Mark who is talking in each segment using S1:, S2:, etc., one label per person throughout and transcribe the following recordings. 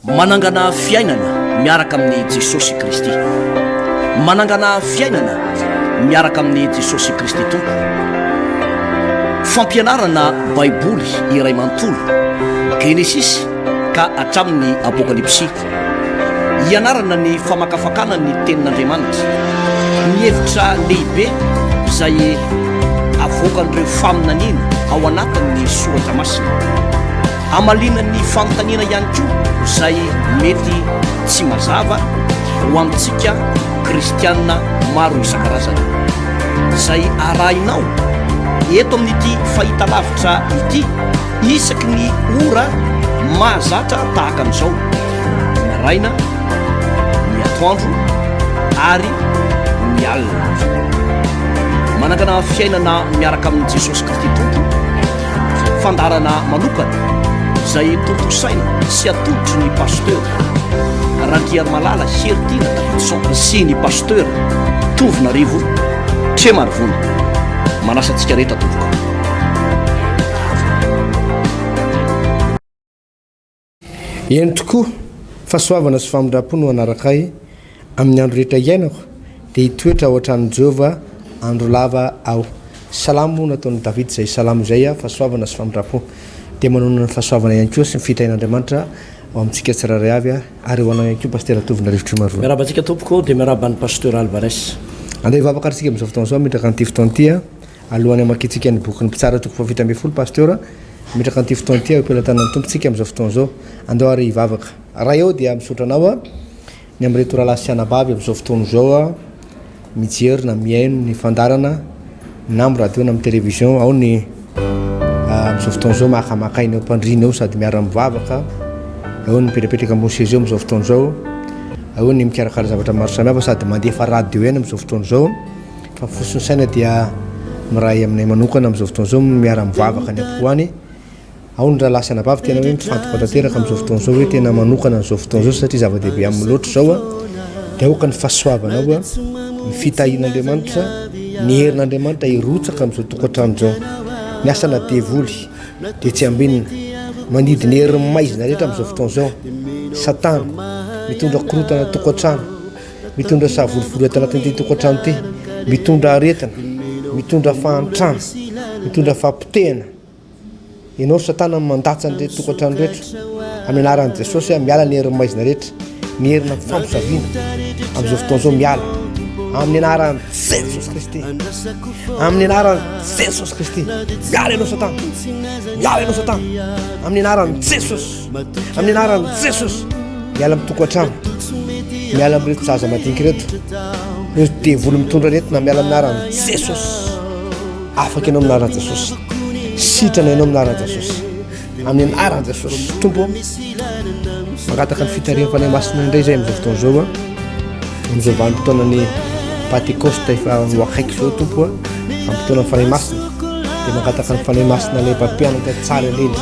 S1: manangana fiainana miaraka amin'ny Jesosy Kristy. Manangana fiainana miaraka amin'ny Jesosy Kristy tompo. Fampianarana baiboly iray manontolo Genesis ka hatramin'ny Apokalypsy. Ianarana ny famakafakana ny tenin'Andriamanitra, ny hevitra lehibe izay avoakan'ireo faminaniana ao anatin'ny soratra masina, amalinan'ny fanontaniana ihany koa izay mety tsy mazava ho amintsika kristianina maro isan-karazany, izay arahinao eto amin'ity fahitalavitra ity isaky ny ora mahazatra tahaka an'izao, ny araina, ny atoandro ary ny alina. Manangana fiainana miaraka amin'ny Jesosy Kristy tompo, fandarana manokana izay tontosaina sy atolotry ny pasteur Randriary Malala Heritiana Davidson sy ny pasteur Tovinarivo Tremarivony. Manasa antsika rehetra tompoko.
S2: Eny tokoa fahasoavana sy famindrapo no anarakay amin'ny andro rehetra iainako dia hitoetra ao an-tranon'i Jehova andro lava aho. Salamo nataon'i David izay salamo izay fahasoavana sy famindrapo, dia manonona ny fahasoavana ihany koa sy ny fitahin'Andriamanitra ao amintsika tsiraray avy ary ho anao ihany koa pasteur Tovinarivo Tremarivony.
S1: Miaraba antsika tompoko dia miaraba ny pasteur Alvarez.
S2: Andeha hivavaka antsika amin'izao fotoana izao mitraka an'ity fotoana ity alohany hamakitsika ny boky ny mpitsara toko fafita ambin'ny folo pasteur mitraka an'ity fotoana ity ampelantanan'ny tompontsika amin'izao fotoana izao andao ary hivavaka. Raha eo dia misaotra anao ny amin'reto rahalahy sy anabavy amin'izao fotoana izao mijery na miaino ny fandarana na amin'ny radio na amin'ny télévision, ao ny amin'izao fotoana izao makamakaina eo mpandrina eo sady miara mivavaka, ao ny mipetrapetraka ambony seza eo amin'izao fotoana izao, ao ny mikarakara zavatra maro samihafa sady mandefa radio eny amin'izao fotoana izao. Fa fosiny saina dia miray aminay manokana amin'izao fotoana izao miara mivavaka ny ampoany. Ao ny rahalahy sy anabavy tena hoe mifantoka tanteraka amin'izao fotoana izao hoe tena manokana amin'izao fotoana izao satria zava-dehibe amin'ny loatra izao dia aoka ny fahasoavanao ny fitahin'Andriamanitra, ny herin'Andriamanitra hirotsaka amin'izao tokantrano izao. Ny asana devoly dia tsy ambinina manidiny hery maizina rehetra amin'izao fotoana izao. Satana mitondra korotana tokantrano, mitondra savorivory ato anatin'ity tokantrano ity, mitondra aretina, mitondra fahantrano, mitondra fampitehana. Ianao Satana mandatsa ny tokantrano rehetra amin'ny anaran'i Jesosy miala ny hery maizina rehetra, ny herina fampisaviana amin'izao fotoana izao miala amin'ny anaran'i Jesosy Kristy, amin'ny anaran'i Jesosy Kristy. Miala ianao Satana, miala ianao Satana amin'ny anaran'i Jesosy, amin'ny anaran'i Jesosy. Miala amin'ny tokantrano, miala amin'reto zaza madinika reto, reto devoly mitondra retina, miala amin'ny anaran'i Jesosy. Afaka ianao amin'ny anaran'i Jesosy, sitrana ianao amin'ny anaran'i Jesosy, amin'ny anaran'i Jesosy. Tompo mangataka ny fitarian'ny fanahy masina indray izay amin'izao fotoana izao amin'izao vanim-potoanany Pentecoste efa ho akaiky izao tompo vanim-potoanany fanahy masina dia mangataka ny fanahy masina ilay mpampianatra tsara lely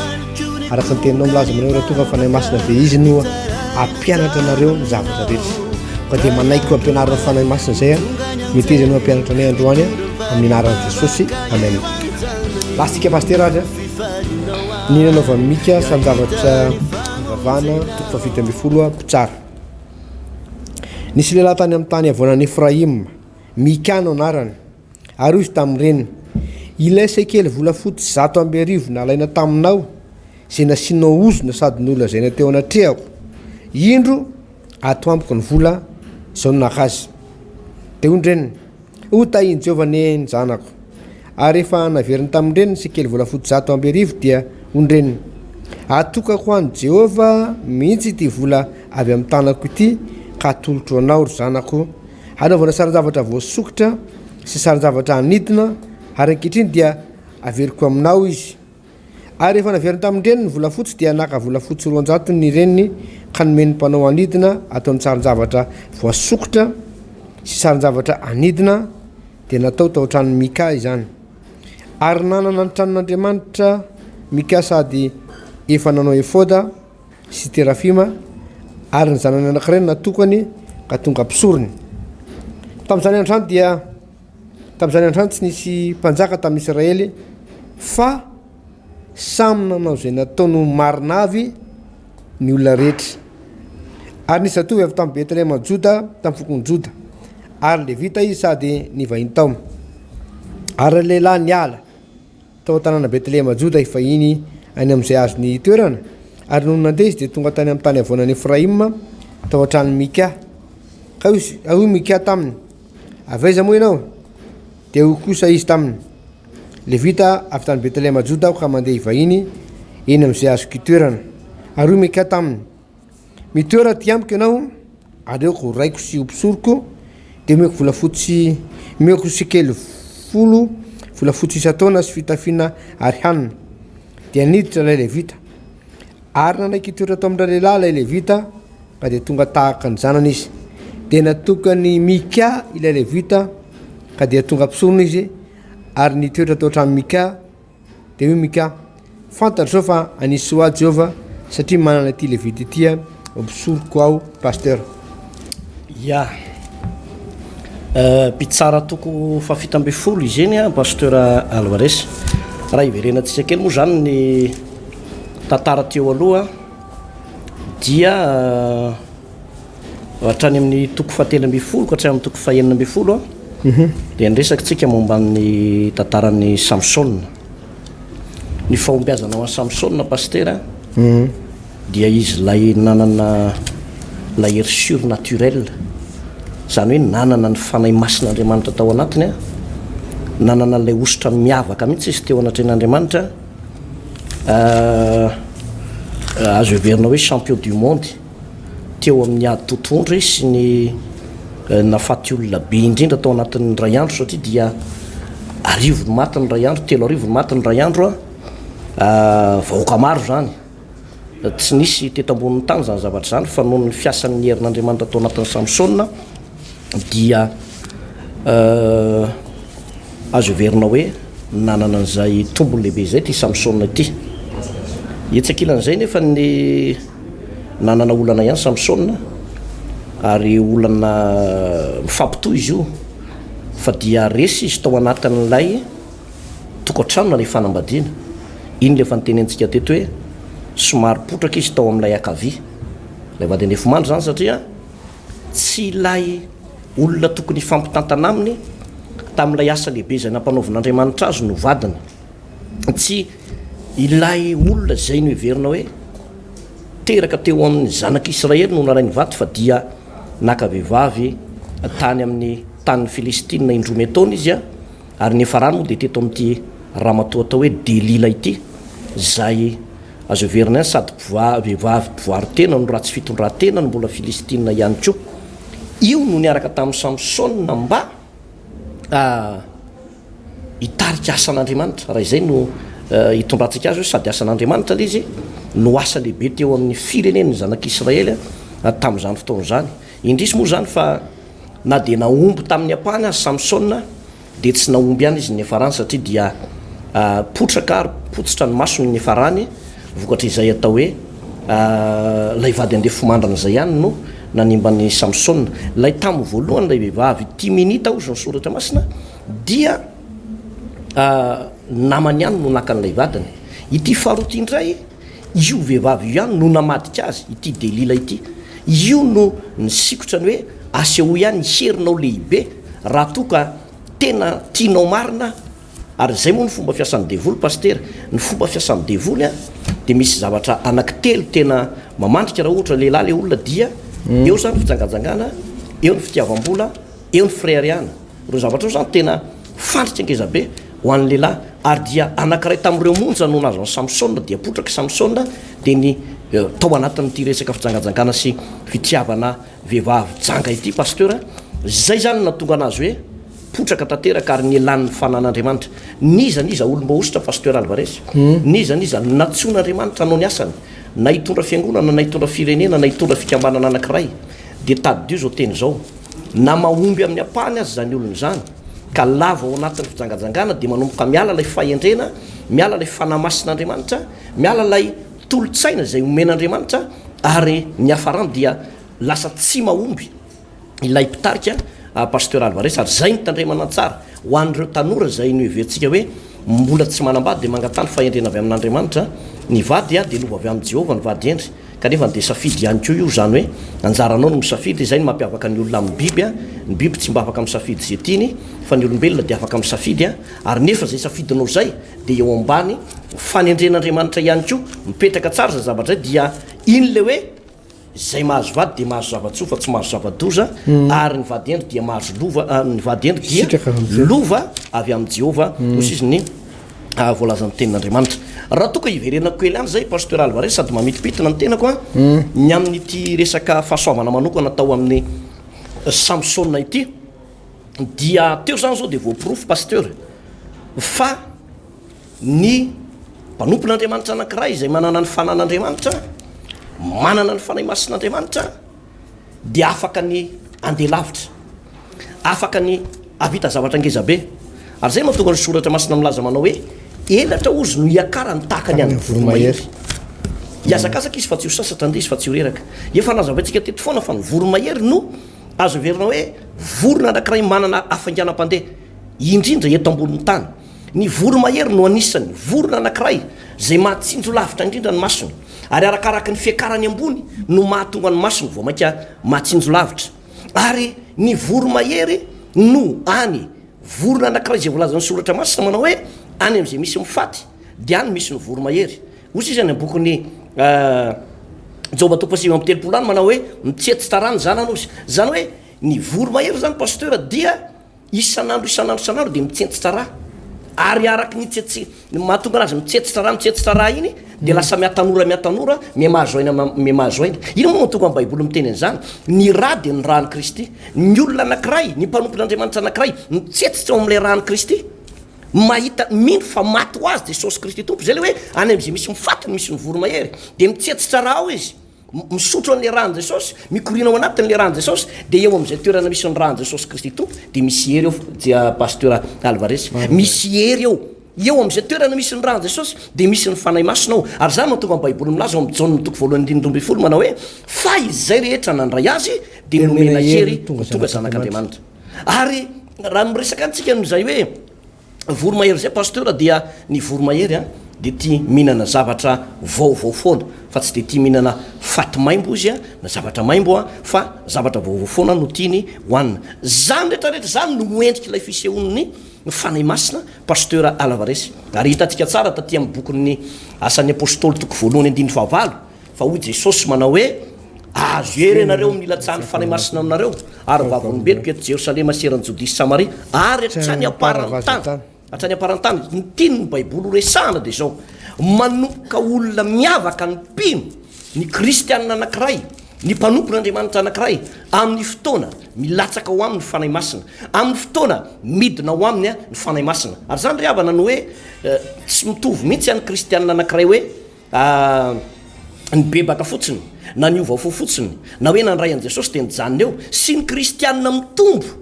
S2: araka ny teninao milaza aminao raha tonga fanahy masina dia izy no ampianatra anareo ny zavatra rehetra. Ka dia manaiky ampianarana fanahy masina izay mety izy no ampianatra anay androany amin'ny anaran'i Jesosy. Amen. Lasika pasteur azy ny nanaovany mika samy zavatra ivavahana toko fafita ambin'ny folo mpitsara. Nisy lehilahy tany amin'ny tany avoanan'i Efraima, Mika no anarany, ary izy tamin'ny reniny, ilay sekely volafotsy 100,000 nalaina taminao izay nasianao ozona sady nolazaina teo anatrehako, indro atoamboko ny vola izao no naka azy. Dia hoy ny reniny, ho tahiny Jehovah ny zanako. Ary rehefa naveriny tamin'ny reniny sekely volafotsy 100,000 dia hoy ny reniny, atokako an'i Jehovah mihitsy ity vola avy amin'ny tanako ity ka atolotro anao ry zanako, anaovana saran-javatra voasokotra sy saran-javatra anidina, ary ankehitriny dia averiko aminao izy. Ary rehefa naveriny tamin'ny reniny volafotsy dia naka volafotsy 200 ny reniny ka nomeny mpanao anidina ataony saran-javatra voasokotra sy saran-javatra anidina, dia natao tao an-tranon'ny Mika izany. Ary nanana ny tranon'Andriamanitra Mika sady efa nanao efôda sy terafima, ary ny zanany anankiray natokany ka tonga ampisorony. Tamin'izany androany dia tamin'izany androany tsy nisy mpanjaka tamin'Israely fa samy nanao izay nataony marina avy ny olona rehetra. ary nisy atovy avy tamin'ny Betlehema Joda tamin'ny fokony Joda ary levita izy sady ny vahiny tao ary lehilahy niala tao tanàna Betlehema Joda ifahiny any amin'izay azo ny toerana ary noho nandeha izy dia tonga tany amin'ny tany avoanan'ny Efraima tao an-trano Mika ka hoy Mika taminy avaiza moa ianao dia ho kosa izy taminy levita avy tany Betlehema Joda ka mandeha ivahiny eny amin'izay azoko toerana ary hoy Mika taminy mitoera ty amiko ianao aleoko raiko sy ompisoroko dia omeko sikely folo volafotsy isa-taona sy fitafiana ary hanina dia niditra ilay levita ary nanaiky toerana tao amin'ireo lehilahy ilay levita ka dia tonga tahaka ny zanany izy dia natokany Mika ilay levita ka dia tonga ampisorona izy ary nitoetra tao an-trano Mika dia hoy Mika fantatra zao fa anisy soa Jehova satria manana ity levita ity mpisoroko ao pasteur.
S1: Ya mpitsara toko fafita amby folo izy eny pasteur Alvarez raha iverenatsika kely moa zany ny tantara teo aloha dia hatrany amin'ny toko fahatelo amby folo ka hatrany amin'ny toko fahaenina amby folo dia nresakitsika momba ny tantaran'ny Samson ny fahombiazana ho an'ny Samson pasteur dia izy lay nanana la hery surnaturelle zany hoe nanana ny fanahy masin'Andriamanitra tao anatiny nanana lay ositra miavaka mihitsy izy teo anatren'Andriamanitra azo heverina hoe champion du monde teo amin'ny ady totoandro sy ny nafaty olona be indrindra tao anatin'ny ray andro satria dia arivo ny maty ny ray andro 3 arivo ny maty ny ray andro vahoaka maro zany tsy nisy teto ambonin'ny tany zany zavatra zany fa noho ny fiasan'ny herin'Andriamanitra tao anatin'ny Samson dia azo heverina hoe nanana an'izay tombony lehibe zay ty Samson ity etsak'ilan'izay nefa ny nanana olana ihany Samson ary olana mifampitohy izy io fa dia resy izy tao anatin'ilay tokantrano na lay fanambadiana iny le fantenentsika teto hoe somary potraka izy tao amin'ilay akavia lay vady anefomandry zany satria tsy ilay olona tokony fampitantana aminy tamin'ilay asa lehibe zay nampanaovan'Andriamanitra azy no vadiny tsy ilay olona zay no heverina hoe teraka teo amin'ny zanak'Israely no naray ny vaty fa dia nakavehivavy tany amin'ny tanin'ny Filistine indromy taona izy ary ny efarany moa dia teto amin'ity ramatoa atao hoe Delila ity zay azo heverina sady vehivavy mpivoary tena no raha tsy fitondran-tena no mbola Filistine ihany koa io no niaraka tamin'ny Samson mba hitarika asan'Andriamanitra raha izay no hitondrantsika azy hoe sady asan'Andriamanitra le izy no asa lehibe teo amin'ny fireneny zanak'Israely tamin'izany fotoana zany indrisy moa zany fa na dia naomby tamin'ny ampahany azy Samson dia tsy naomby ihany izy ny efarany satria dia potraka ary potsitra ny masony ny efarany vokatra izay atao hoe lay vady andefomandrina zay ihany no nanimban'ny Samson lay tamin'ny voalohany lay vehivavy 10 minita ozy ny soratra masina dia namany ihany no nakan'ilay vadiny ity faharoty indray io vehivavy io ihany no namadika azy ity Delila ity io no ny sikotrany hoe aseho ihany herinao lehibe raha toka tena tianao marina ary zay moa ny fomba fiasan'ny devoly pasteur ny fomba fiasan'ny devoly dia misy zavatra anankitelo tena mamandrika raha ohatra lehilahy le olona dia eo zany fijangajangana eo ny fitiavam-bola eo ny frériana reo zavatra io zany tena fandritra angezabe ho an'ny lehilahy ary dia anankiray tamin'ireo monja no nazo ny Samson dia potraka Samson dia ny tao anatin'ity resaka fijangajangana sy fitiavana vehivavy janga ity pasteur zay zany natonga anazy hoe potraka tanteraka ary ny elan'ny fanan'Andriamanitra nizaniza olom-baositra pasteur Alvarez nizaniza natsoan'Andriamanitra hanao ny asany na hitondra fiangonana na hitondra firenena na hitondra fikambanana anankiray dia tadidio zao teny zao na mahomby amin'ny ampahany azy zany olony zany ka lava ao anatin'ny fijangajangana dia manomboka miala lay fahendrena miala lay fanamasin'Andriamanitra miala lay tolotsaina zay omen'Andriamanitra ary ny afarany dia lasa tsy mahomby ilay mpitarika pasteur Alvarez ary zay nitandremana tsara ho an'ireo tanora zay no heveritsika hoe mbola tsy manambady dia mangatany fahendrena avy amin'Andriamanitra ny vady dia lova avy amin'ny Jehova ny vady endry kanefa de safidy ihany ko io zany hoe anjaranao no misafidy zay ny mampiavaka ny olona amin'ny biby a ny biby tsy mba afaka misafidy zay tiany fa ny olombelona de afaka misafidy a ary nefa zay safidinao zay de eo ambany fanendren'andriamanitra ihany ko mipetraka tsara za zavatra zay dia iny le hoe zay mahazo vady de mahazo zavatsoa fa tsy mahazo zavadoza ary ny vady endry dia mahazo lova ny vady endry dia lova avy amin'ny Jehova osy izy ny voalazan'ny tenin'andriamanitra raha toka iverenako kely any zay pasteur Alvarez sady mamitipitina ny tenako a ny amin'ity resaka fahasoavana manokana atao amin'ny Samson ity dia teo zany zao de voaporofo pasteur fa ny mpanompon'andriamanitra anankiray zay manana ny fanan'andriamanitra manana ny fanahy masin'andriamanitra dia afaka ny andeha lavitra afaka ny avita zavatra angezabe ary zay mahatonga ny soratra masina milaza manao hoe elatra ozy no iakara ny tahaka ny any voromahery iazakazaka izy fa tsy ho sasatra andeha izy fa tsy ho reraka efa nazavaintsika teto foana fa ny voromahery no azo verina hoe vorona anankiray manana afanganam-pandeha indrindra eto ambonin'ny tany ny voromahery no anisany vorona anankiray zay mahatsinjo lavitra indrindra ny masony ary arakaraka ny fiakarany ambony no mahatonga ny masony vao mainka mahatsinjo lavitra ary ny voromahery no any vorona anankiray zay volazan'ny soratra masina manao hoe any am'izay misy mifaty de any misy ny voromahery ozy izy any ambokony Joba tokopasivy amin'ny telopolo any manao hoe mitsetsy tarany zany anao zany hoe ny voromahery zany pasteur dia isanandro de mitsetsy tara ary araky ny tsetsy mahatonga anazy mitsetsy tara iny de lasa miatanora miamazoaina ino moa mahatonga amin'ny baiboly miteny an'izany ny raha de ny rahan'i Kristy ny olona anankiray ny mpanompon'andriamanitra anankiray mitsetsitra ao amin'ilay rahan'i Kristy mahita mino fa maty ho azy Jesosy Kristy tompo zay le hoe any am'izay misy mifatiny misy ny voromahery de mitsetsitra raha ao izy misotro an'le rahan'i Jesosy mikorina ao anatin'le rahan'i Jesosy de eo am'izay toerana misy ny rahan'i Jesosy Kristy tompo de misy hery eo dia pasteur Alvarez misy hery eo am'izay toerana misy ny rahan'i Jesosy de misy ny fanahy masina ao ary zany mahatonga amin'ny baiboly milaza ao amin'ny Jaona toko voalohany 1:12 manao hoe fa izay rehetra nandray azy de nomena hery tonga zanak'Andriamanitra ary raha miresaka antsika n'izay hoe voromahery zay pasteur dia ny voromahery a de tia mihinana zavatra vaovao foana fa tsy de tia mihinana faty maimbo izy a na zavatra maimbo a fa zavatra vaovao foana no tiany hoanina zany rehetrarehetra zany no moendrika ilay fisehoan'ny fanahy masina pasteur Alvarez ary hitantsika tsara taty amin'ny bokin'ny asan'ny apôstôly toko voalohany 9:9 fa hoy Jesosy manao hoe azo hery anareo amin'ny ilatsahan'ny fanahy masina aminareo ary vavolombeloko eto Jerosalema seran'ny Jodisy Samaria ary hatrany hatrany aparantany ny tiany ny baiboly resahana de zao manompoka olona miavaka ny mpino ny kristianina anankiray ny mpanompon'andriamanitra anankiray amin'ny fotoana milatsaka ho aminy fanahy masina amin'ny fotoana midina ho aminy ny fanahy masina ary zany ry havana no hoe tsy mitovy mihitsy any kristianina anankiray hoe ny bebaka fotsiny na ny ova fo fotsiny na hoe nandray an' Jesosy de nijanona eo sy ny kristianina mitombo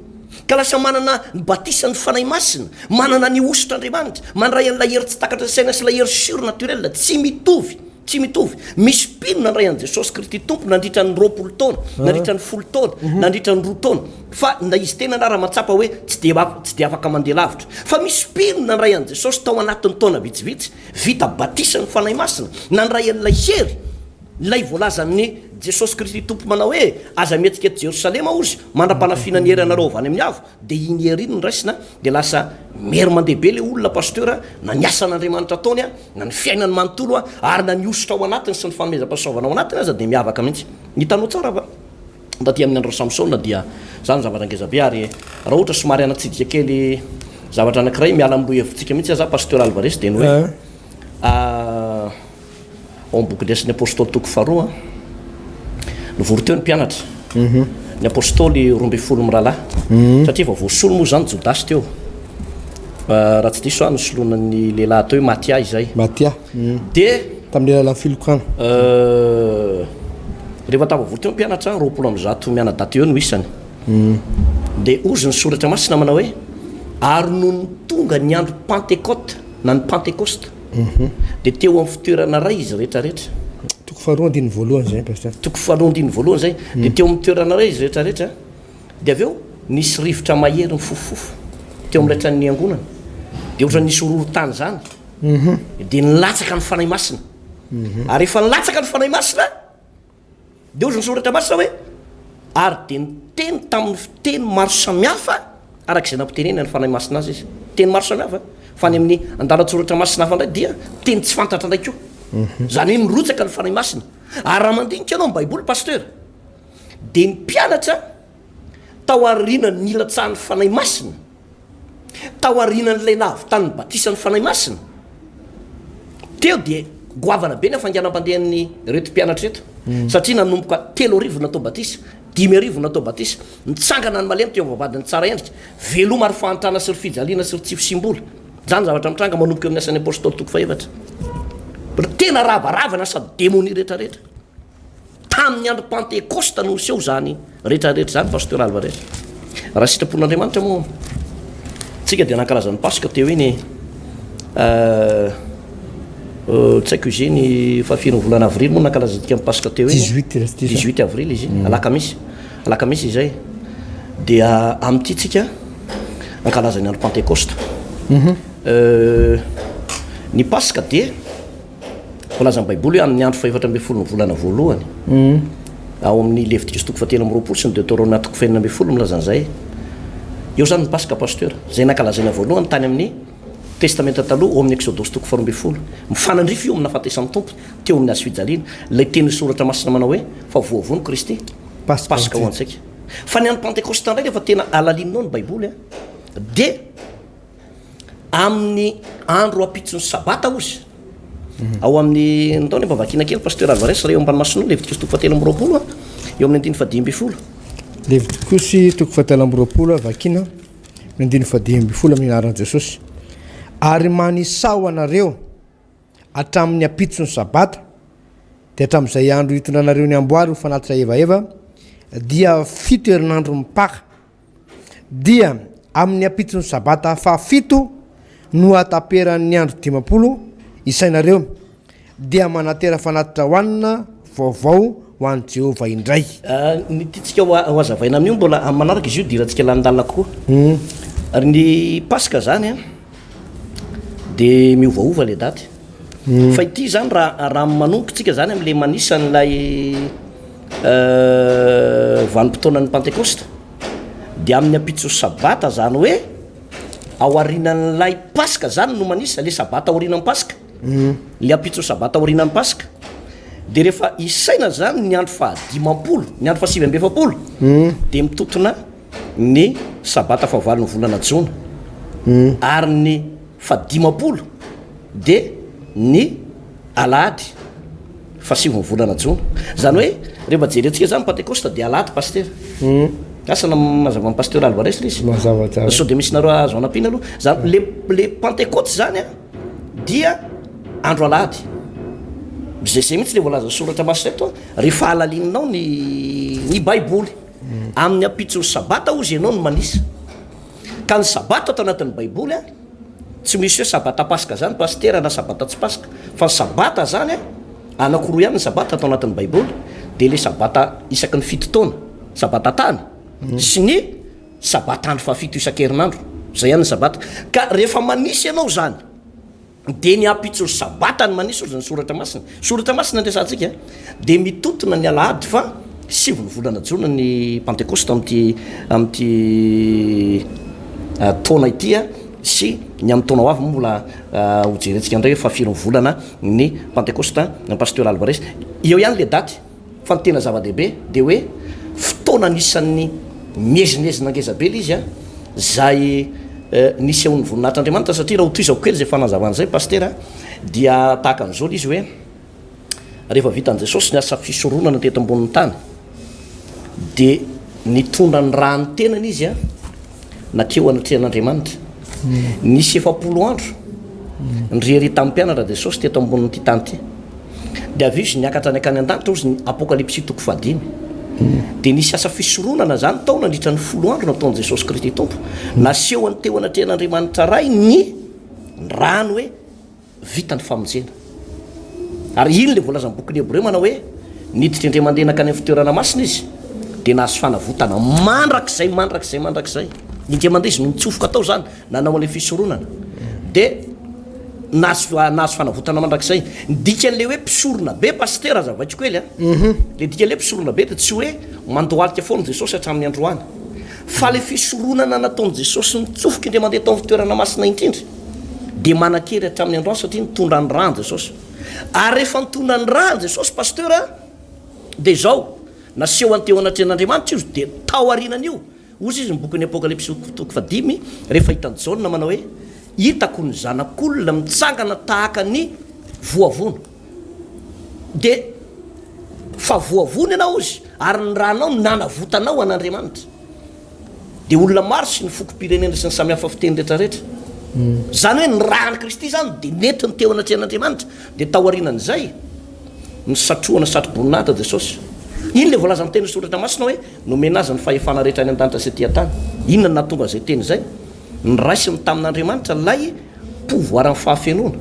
S1: ka lasa manana ny batisan'ny fanahy masina manana ny osotr'Andriamanitra mandray an'la hery tsy takatra saina sy la hery surnaturel tsy mitovy misy mpino nandray an' Jesosy Kristy tompo nandritra ny 20 taona nandritra ny 10 taona nandritra ny 2 taona fa na izy tena na raha matsapa hoe tsy de afaka mandeha lavitra fa misy mpino nandray an' Jesosy tao anatin'ny taona vitsivitsy vita batisan'ny fanahy masina nandray an'lay hery lay voalazan'ny Jesosy Kristy tompo manao hoe aza mihetsika eto Jerosalema ozy mandra-panafiana ny hery anareo avy any amin'ny avo de iny hery iny ny raisina de lasa mery mandehabe le olona pasteur na ny asan'Andriamanitra ataony a na ny fiainany manontolo a ary na ny osotra ao anatiny sy ny fanomezam-pahasoavana ao anatiny aza de miavaka mihitsy hitanao tsara fa taty amin'ny andro Samson dia zany zavatra angezabe ary raha ohatra somary anatsidika kely zavatra anankiray miala amin'ny loha hevitsika mihitsy aza pasteur Alvarez de ny hoe ao boky ndraisin'ny apôstôly toko faharoa novory teo ny mpianatra ny apôstôly 12 mirahalahy satria efa voasolo moa zany Jodasy teo raha tsy diso a nosoloana ny lehilahy teo hoe Matia izay de tamin'ny lalany filokana rehefa tava vory teo ny mpianatra 20 mianadaty eo no isany de ozy ny soratra masina manao hoe ary noho ny tonga ny andro Pentecote na ny Pentecoste de teo amin'ny fitoerana ray izy rehetrarehetra toko faharoa andiny voalohany zay de teo amin'ny toerana ray izy rehetrarehetra de aveo nisy rivotra mahery ny fofofofo teo amin'ny laitran'ny angonana de ohatra nisy ororo-tany zany de nilatsaka ny fanahy masina ary efa nilatsaka ny fanahy masina de ozy ny soratra masina hoe ary de ny teny tamin'ny fiteny maro samihafa arak'izay nampitenena ny fanahy masina azy izy teny maro samihafa fa ny amin'ny andalatsoratra masina hafa ndray dia teny tsy fantatra ndraiky io zany hoe mirotsaka ny fanahy masina ary raha mandinika anao ny baiboly pasteur de ny mpianatra tao aorianany nilatsahan'ny fanahy masina tao aorianan'ilay nahavitan'ny batisa ny fanahy masina teo de goavana be ny afanganam-pandehan'ny reto mpianatra reto satria nanomboka 3 natao batisa 5 natao batisa mitsangana ny malemy teo vavadiny tsara endrika veloma ary fahantrana sy ry fijaliana sy ry tsy fisimbola zany zavatra mitranga manomboka eo amin'ny asan'ny apôstôly toko faevatra tena ravaravana sady démonie rehetrarehetra tamin'ny andro pentecoste no seho zany rehetrarehetra zany pasteur alva rehetra raha sitrapon'andriamanitra moa tsika de nankalazan'ny paska teo iny tsy haiko izy ny fahafirin'ny volana avrily moa nankalazatsika amin'ny paska teo iny 18 avrily izy alakamisy izay dia am'ty tsika ankalazany andro pentecoste ny paska de volazan'ny baiboly hoe amin'ny andro faefatra amby folo ny volana voalohany ao amin'ny levitikos toko fatelo amby roapolo sy ny deutéronome toko faenina amby folo milazan'izay eo zany ny paska pasteur zay nankalazaina voalohany tany amin'ny testamenta taloha ao amin'ny exodosy toko 4 mifanandrify io amina fahatesan'ny tompo teo amin'ny azy fijaliana lay teny soratra masina manao hoe fa voavoany kristy paska ho antsika fa ny andro pentecoste ndray rehefa tena alalininao ny baiboly de amin'ny andro apitsony sabata ozy ao amin'ny ntaony mba vakina kely pasteur alvares reo ambanomasino levitikosy toko fatelo amby roapolo eo amin'ny andiny fadimy folo
S2: levitikosy toko fatelo amby roapolo vakina ny andiny fadimy folo amin'ny anaran'i jesosy ary manisao anareo hatramin'ny apitsony sabata de hatramin'izay andro hitondranareo ny amboary ho fanatitra evaeva dia 7 herinandro mipaka dia amin'ny apitsony sabata fa 7 no ataperan'ny andro 50 isainareo dia manatera fanatitra hoanina vaovao ho an'i Jehova indray
S1: ny tiatsika ho azavaina amin'io mbola manaraka izy io diratsika lanindalina kokoa ary ny paska zany de miovaova le daty fa ity zany raha manombokatsika zany am'le manisan'lay vanim-potoanan'ny pentecoste de amin'ny apitsony sabata zany hoe ao arinan'lay paska zany no manisa le sabata ao arinan'ny paska le apitsony sabata ao arinan'ny paska de rehefa isaina zany ny andro fahadimampolo ny andro fahasivy amby efapolo de mitotona ny sabata fahavalon'ny volana jona ary ny fahadimampolo de ny alahady fahasivy volana jona zany hoe rehefa jerentsika zany pentecoste de alahady pasteur asana mazava pasteur alvares le izy sao de misy nareo azo anapina aloha zany le pentecote zany dia andro alahady zay mihitsy le voalaza soratra masina eto rehefa alalininao ny baiboly amin'ny apitsony sabata ozy ianao no manisa ka ny sabata atao anatin'ny baiboly tsy misy hoe sabata paska zany pasteur na sabata tsy paska fa ny sabata zany anakoroa ihany ny sabata atao anatin'ny baiboly de le sabata isaky ny 7 taona sabata tany sy ny sabata andro fahafito isan-kerinandro zay ihany ny sabata ka rehefa manisy ianao zany de ny apitsony sabata ny manisy ozy ny soratra masina andresantsika de mitotona ny alahady fa 7 volana jona ny pentecoste am'ty taona ity sy ny amin'ny taona ho avy mbola hojerentsika ndray hoe fahafirin'ny volana ny pentecoste ny pasteur alvares eo ihany le daty fa ny tena zava-dehibe de hoe fotoana anisan'ny miezinezina angezabe le izy zay nisy ao ny voninahitr'andriamanitra satria raha hotoizako kely zay fanazavana zay pasteur dia tahaka an'izao le izy hoe rehefa vitan'i jesosy ny asa fisoronana teto ambonin'ny tany de nitondra ny raha ny tenany izy nakeo anatrehan'andriamanitra nisy 7 andro nyrehry tamin'ny mpianatra jesosy teto ambonin'ity tany ty de avy izy niakatra ny akany an-danitra ozy ny apokalypsy toko 5 de nisy asa fisoronana zany tao nandritra ny 10 andro nataon'i jesosy kristy tompo naseho any teo anatrehan'andriamanitra ray ny rano hoe vita ny famonjena ary iny le voalazan'ny boky ny hebreo manao hoe niditra indray mandeha nakany amin'ny fitoerana masina izy de nahazo fanavotana mandrakizay indray mandeha izy no mitsofoka tao zany nanao an'le fisoronana de nazo fanavotana mandrakizay dikan'le hoe mpisorona be pastera zavatriko ely a le dikan'le mpisorona be de tsy hoe mandoalika foana jesosy hatramin'ny androany fa le fisoronana nataony jesosy nitsofoka indre mandeha tao fitoerana masina indrindra de manan-kery hatramin'ny androany satria nitondra ny rany jesosy ary rehefa nitondra ny rany jesosy pastera de zao naseho anteo anatren'andriamanitra izy de tao arinan'io ozy izy mibokany apokalypsy toko fadimy rehefa hitany jaona manao hoe hitako ny zanak'olona mitsangana tahaka ny voavona de fa voavona ianao izy ary ny ranao nanavotanao an'andriamanitra de olona maro sy ny foko-pirenena sy ny samihafa fiteny rehetrarehetra zany hoe ny rany kristy zany de netiny teo anatrehan'andriamanitra de tao arinan'izay ny satroana satroboninahitra jesosy iny le voalaza ny teny soratra masina hoe nomena azy ny fahefana rehetra any an-danitra sy tia-tany inona ny nahatonga zay teny zay ny raisiny tamin'andriamanitra lay pouvoir amin'ny fahafenona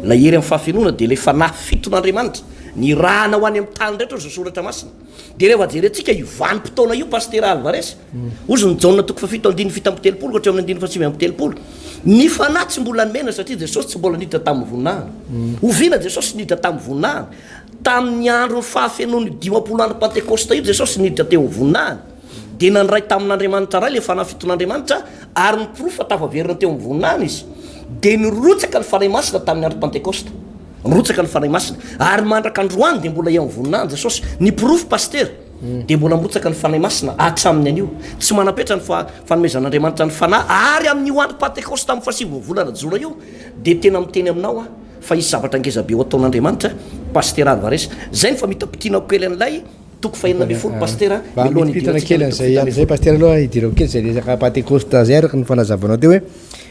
S1: la hery amin'ny fahafenona de le fanahy fiton'andriamanitra ny rahana ho any amin'ny tany rehetra ozy soratra masina de rehefa jerentsika ivanim-potoana io pastera alvaresy ozy ny jaona toko fafito andiny fito amby telopolo ka hatramin'ny andiny fasivy amby telopolo ny fanahy tsy mbola nomena satria jesosy tsy mbola niditra tamin'ny voninahana oviana jesosy niditra tamin'ny voninahana tamin'ny andro ny fahafenony 10 andro pentekosta io jesosy niditra teo voninahana de nandray tamin'andriamanitra ray le fanahy fiton'andriamanitra ary ny profa tafaverina teo amin'ny voninahana izy de nyrotsaka ny faray masina tamin'ny andro pentekosta nyrotsaka ny faray masina ary mandraka androany de mbola eo amin'ny voninahana jesosy ny profa pastera de mbola mirotsaka ny fanay masina hatramin'ny an'io tsy manapetra ny fanomezan'andriamanitra ny fanahy ary amin'ny andro pentekosta amin'ny fasivy volana jona io de tena miteny aminao a fa izy zavatra angezabe ho ataon'andriamanitra pastera alvaresy zay ny fa mitapitianao kely an'ilay toko fahenina amby folo pastera
S2: pitana kely an'zay am'zay pastera aloha idirao kely zay resaka pentekosta zay araka ny fanazavanao teo hoe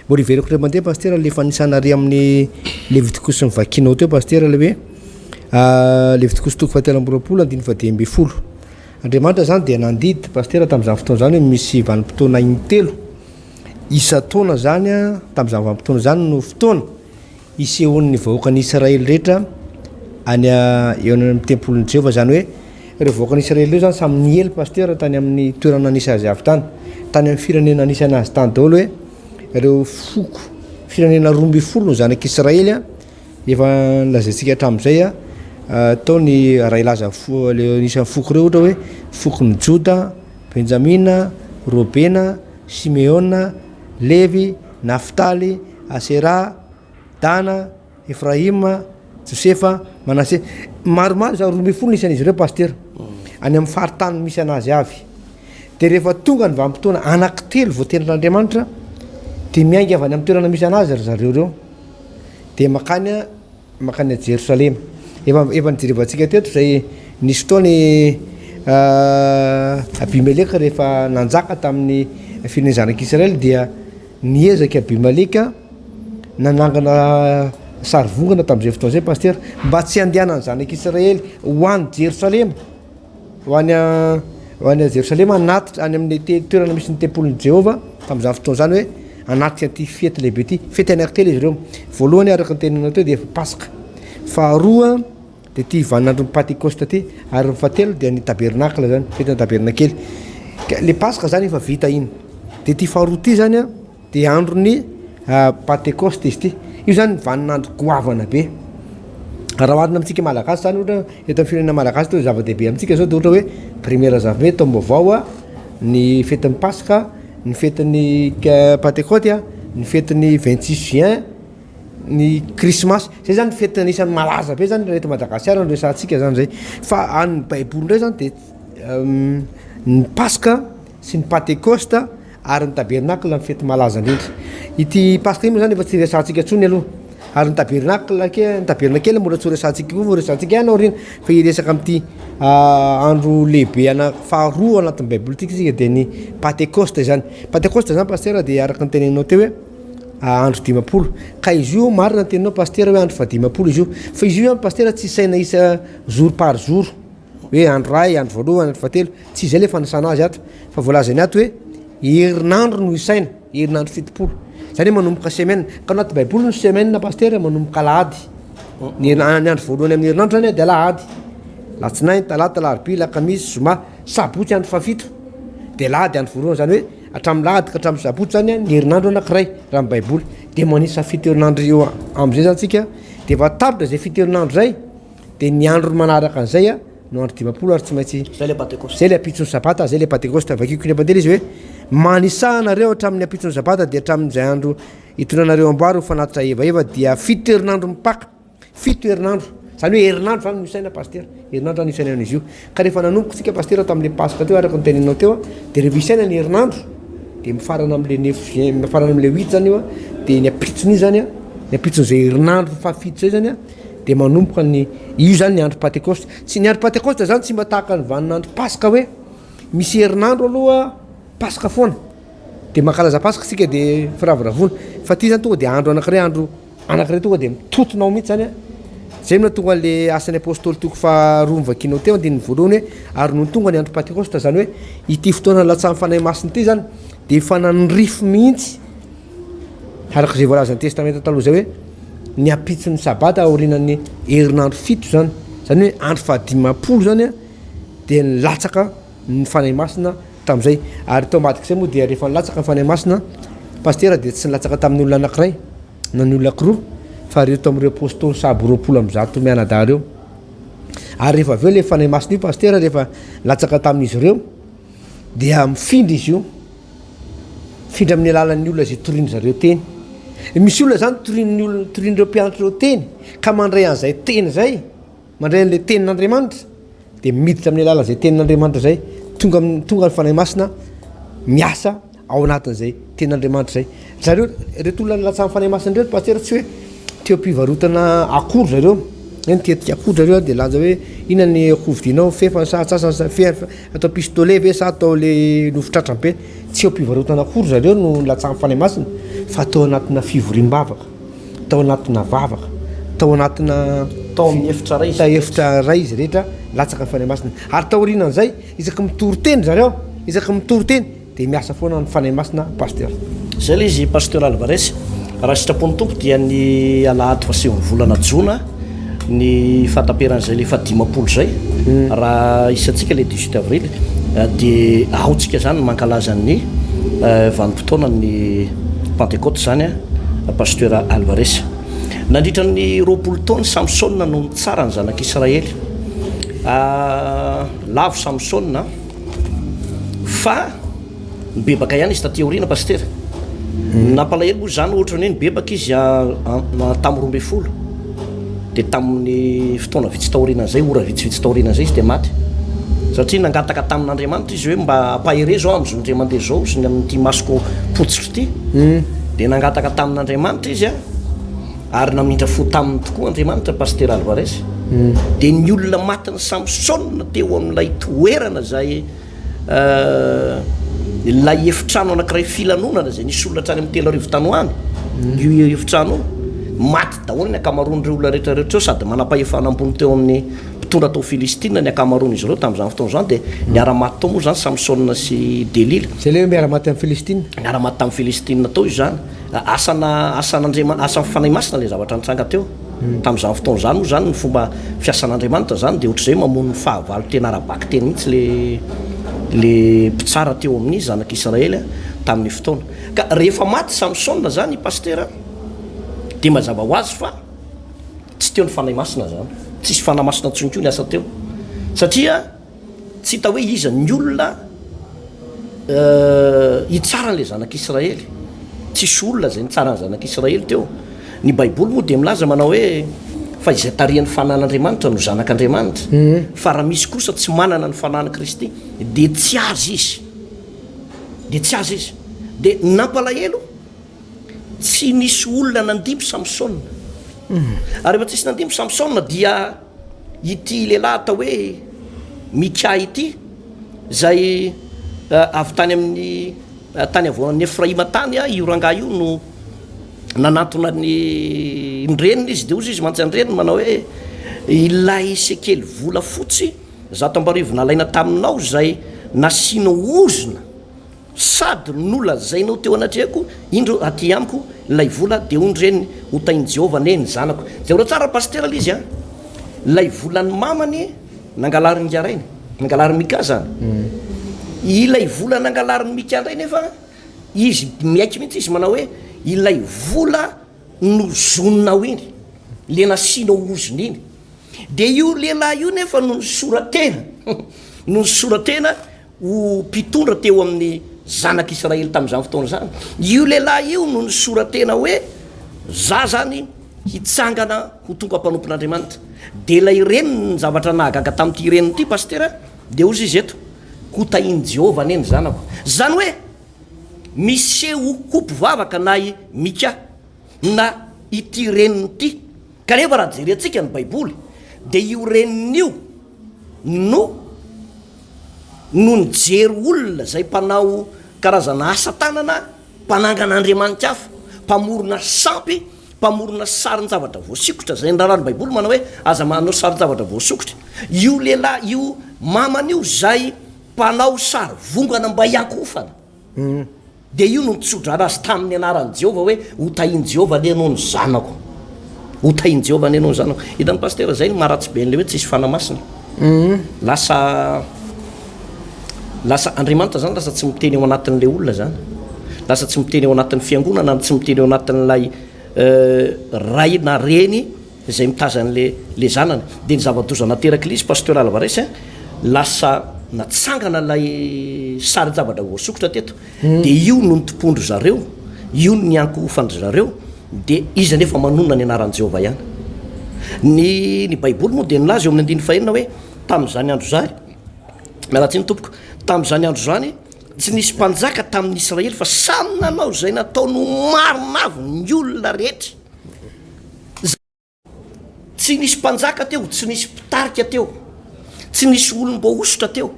S2: mbola iveriko re mandeha pastera le fanisanary amin'ny levitikosy ny vakinao teo pastera le hoe levitikosy toko fahatelo amby roapolo andiny fadimy amby folo andriamanitra zany de nandidy pastera tam'izany fotoana zany hoe misy vanim-potoana intelo isa taona zany a tam'izany vanim-potoana zany no fotoana isehoan'ny vahoakan'ny Israely rehetra any eo amin'ny tempolin'i Jehova zany hoe ireo vahoakan'ny Israely io zany samy niely pastera tany amin'ny toerana anisy azy avy tany tany amin'ny firenena anisy anazy tany daholo hoe ireo foko firenena 12 no zanak'Israely a efa lazaintsika hatramin'izay a tao ny ray laza le anisan'ny foko reo ohatra hoe fokon'ny Joda, Benjamina, Robena, Simeona, Levi, Naftaly, Asera, Dana, Efraima, Josefa, Manase maromaro za 12 isan'izy ireo pastera any amin'ny faritany misy anazy avy de rehefa tonga ny vanim-potoana anankitelo voatenin'Andriamanitra de miainga avy any amin'ny toerana misy anazy ry zareo reo de makany a Jerosalema efa nijerevantsika teto zay nisy taony Abimeleka rehefa nanjaka tamin'ny firenena zanak'Israely dia niezaka Abimeleka nanangana sary vongana tamin'izay fotoana zay pastera mba tsy andehanany zanak'Israely ho any Jerosalema ho any Jerosalema anatitra any amin'ny toerana misy ny tempolin'i Jehova tamin'izany fotoana zany hoe anatika ty fety lehibe ty fety anankitelo izy ireo voalohany araka ny teninao teo de Pasika faharoa de ty vaninandro ny Pentekosta ty ary fahatelo de ny tabernakla zany fety ny tabernakely le Pasika zany efa vita iny de ty faharoa ty zany a de androny Pentekosta izy ty io zany vaninandro goavana be raha oharina amintsika malagasy zany ohatra eto amin'ny firenena malagasy teo zava-dehibe amintsika zao de ohatra hoe première zavamay taom-baovao a ny fetin'ny Pasika ny fetin'ny Pentekote a ny fetin'ny 26 juin ny Christmas zay zany fety anisan'ny malaza be zany reto Madagasikara no resantsika zany zay fa any baiboly ndray zany de ny Pasika sy ny Pentekosta ary ny tabernakla ny fety malaza indrindra ity Pasika iny moa zany efa tsy resantsika ntsony aloha ary ny tabernakely mbola tsy resantsika koa resantsika ianao reny fa iresaka amin'ity andro lehibe faharoa anatin'ny baiboly tika sika de ny Pentekosta zany Pentekosta zany pastera de araka ny tenenao teo hoe andro 10 ka izy io marina ny teninao pastera hoe andro fa 10 izy io fa izy io pastera tsy saina isa jour par jour hoe andro ray andro voalohany andro fahatelo tsy zay le fanasana azy ato fa voalazany ato hoe herinandro no isaina herinandro 70 zany hoe manomboka semaine ka anaty baiboly no semaine pastera manomboka alahady ny andro voalohany amin'ny herinandro zany de alahady latsinainy talata larobia lakamisy zoma sabotsy andro fafito de lahady andro voalohany zany hoe hatramin'ny lahady ka hatramin'ny sabotsy zany ny herinandro anankiray raha ny baiboly de manisa fitoerinandro eo am'izay zany tsika de efa tapitra zay fitoerinandro zay de ny andro manaraka an'izay a no andro 10 ary tsy maintsy
S1: zay le Pentecoste
S2: zay le apitsony sabata zay le Pentecoste vakiko ny apandely izy hoe manisanareo hatramin'ny apitsony sabata de hatramin'izay andro itondranareo amboary ho fanatitra evaeva dia fito herinandro mipaka fito herinandro zany hoe herinandro zany misaina paster herinandro zany isaina izy io ka rehefa nanomboka tsika paster tamin'le paska teo araka nyteninao teo de rehefa isaina ny herinandro de mifarana am'le mifarana am'le 8 zany io a de ny apitsony io zany a ny apitson'izay herinandro fafito zay zany a de manomboka ny io zany ny andro Pentecoste tsy ny andro Pentecoste zany tsy mba tahaka ny vaninandro paska hoe misy herinandro aloha paska foana de mankalaza paska tsika de firavoravona fa ty zany tonga de andro anankiray tonga de mitotonao mihitsy zany a zay mina tonga le asan'ny apôstôly toko faharoa mivakinao teo andininy voalohany hoe ary no tonga ny andro Pentecoste zany hoe ity fotoana latsa mifanahy masiny ty zany de efa nanyrifo mihitsy araka zay voalazan'ny testamenta taloha zay hoe ny apitson'ny sabata aorinan'ny herinandro fito zany zany hoe andro fahadimapolo zany a de nilatsaka ny fanahy masina tam'izay ary tao ambadika zay moa dia rehefa nilatsaka ny fanahy masina paster de tsy nilatsaka tamin'ny olona anankiray na ny olona kiroa fa reo to am'ireo apôstôly sahabo 20 am'zato mianada reo ary rehefa aveo le fanahy masina io paster rehefa latsaka tamin'izy ireo dia mifindra izy io mifindra amin'ny alalan'ny olona zay toriny zareo teny misy olona zany torin'ireo mpianatra reo teny ka mandray an'izay teny zay mandray an'le tenin'Andriamanitra de miditra amin'ny alalan'izay tenin'Andriamanitra zay tonga ny fanahy masina miasa ao anatin'izay tenin'Andriamanitra zay zareo reto olona latsa amin'ny fanahy masina reto paster tsy hoe teo ampivarotana akory zareo eny tetika akory zareo de lanja hoe ina ny hovidinao fefa sa atao pistolet ve sa atao le nofotratrabe tsy eo ampivarotana akory zareo no latsa amin'ny fanahy masina fa tao anatina fivoriam-bavaka tao anatina vavaka tao anatina
S1: tao amin'ny
S2: efitra ray izy rehetra latsaka ny fanahy masina ary taorinan'izay isaky mitory teny zareo isaky mitory teny de miasa foana ny fanahy masina paster
S1: zay le izy pasteur Alvarez raha sitrapony tompo dia ny alahady fasehon'ny volana jona ny fataperan'izay le fadimapolo zay raha isatsika le 18 avril de aotsika zany mankalaza ny vanim-potoana ny Pentecoste zany a pasteur Alvarez nandritra ny 20 taona Samsona no tsara ny zanak'Israely lavo Samsona fa nibebaka ihany izy taty aoriana paster nampalahelo moa zany ohatra ny hoe nibebaka izy tamin'ny 12 de tamin'ny fotoana vitsy taorinan'izay ora vitsivitsy taorinan'izay izy de maty satria nangataka tamin'Andriamanitra izy hoe mba ampahere zao am'izao ndray mandeha zao sy ny amin'ity masoko potsitry ty de nangataka tamin'Andriamanitra izy a ary namindra fo taminy tokoa Andriamanitra pasteur Alvarez de ny olona matiny Samsona teo amin'ilay toerana zay lay efitrano anankiray filanonana zay nisy olona hatrany amin'ny 3 arivo tanoany io efitrano maty daholo ny akamaroan'ireo olona rehetrarehetra eo sady manam-pahefana ambony teo amin'ny mpitondra tao Filistina ny akamaroan' izy ireo tamin'izany fotoana zany de niara-maty tao moa zany Samsona sy Delila
S2: zay le hoe miara-maty amin'ny Filistina
S1: miara-maty tamin'ny Filistina tao izy zany asan'Andriamanitra asan'ny fanahy masina le zavatra nitranga teo tamin'izany fotoana zany moa zany ny fomba fiasan'Andriamanitra zany de ohatr'izay mamono ny fahavalo tena arabaky teny mihitsy le mpitsara teo amin'ny zanak'Israely tamin'ny fotoana ka rehefa maty Samsona zany paster de mazava ho azy fa tsy teo ny fanahy masina zany tsisy fanahy masina tsonko ny asa teo satria tsy hita hoe iza ny olona hitsara n'le zanak'Israely tsisy olona zay nitsara ny zanak'Israely teo ny baiboly moa de milaza manao hoe fa izay tarian'ny fanan'Andriamanitra no zanak'Andriamanitra fa raha misy kosa tsy manana ny fanan'i Kristy de tsy azy izy de nampalahelo tsy nisy olona nandimby Samsona ary rehefa tsisy nandimby Samsona dia ity lehilahy atao hoe Mika ity zay avy tany amin'ny tany avoan'ny Efraima tany io rangahy io no nanatona ny reniny izy de ozy izy mantsy andreniny manao hoe ilay sekely vola fotsy 100 nalaina taminao zay nasianao ozona sady nolazainao teo anatrehako indro aty amiko lay vola de ondreniny hotainy Jehovah neny zanako zay ora tsara paster le izy lay volany mamany nangalariny Yarainy nangalariny Mika zany ilay vola nangalariny Mika ndray nefa izy miaiky mihitsy izy manao hoe ilay vola no zononao iny le nasianao ozony iny de io lehilahy io nefa no nysoratena no nysoratena ho mpitondra teo amin'ny zanak'Israely tamin'izany fotoana zany. Io lehilahy io no nysoratena hoe za zany hitsangana ho tonga mpanompon'Andriamanitra. De lay reniny ny zavatra nahagaga tamin'ity reniny ity pastera de ozy izy eto ho tahiny Jehova neny zanako. Zany hoe miseho kompivavaka na mika na ity reniny ity. Kanefa raha jerentsika ny baiboly de io reniny io no nijery olona zay mpanao karazana asa tanana, mpanangan'Andriamanitra hafa, mpamorona sampy, mpamorona sarin-javatra voasikotra. Zay ndrarany baiboly manao hoe aza manao sarin-javatra voasikotra. Io lehilahy io mamany io zay mpanao sary vongana mba hiankofana. De io no nitsodrana azy tamin'ny anaran'i Jehova hoe ho tahiny Jehova lenao ny zanako, ho tahiny Jehova lenao ny zanako. Hitan'ny pastera zay ny maharatsy be an'le hoe tsisy fanamasina. Lasa Andriamanitra zany lasa tsy miteny eo anatin'le olona zany, lasa tsy miteny eo anatin'ny fiangonana, tsy miteny eo anatin'lay ray na reny zay mitazan'le zanany. De ny zava-doza nateraky izy pasteur Alvarez lasa natsangana lay sary-javatra voasokotra teto. De io no nitopondro zareo, io no niankofandry zareo, de izy nefa manonona ny anaran'i Jehova ihany. Ny baiboly moa de nilaza eo amin'ny 15 hoe tamin'izany andro zany, mialatsiny tompoko, tamin'izany andro zany tsy nisy mpanjaka tamin'ny Israely fa samy nanao zay nataony marinavy ny olona rehetra. Tsy nisy mpanjaka teo, tsy nisy mpitarika teo, tsy nisy olom-bo osotra teo,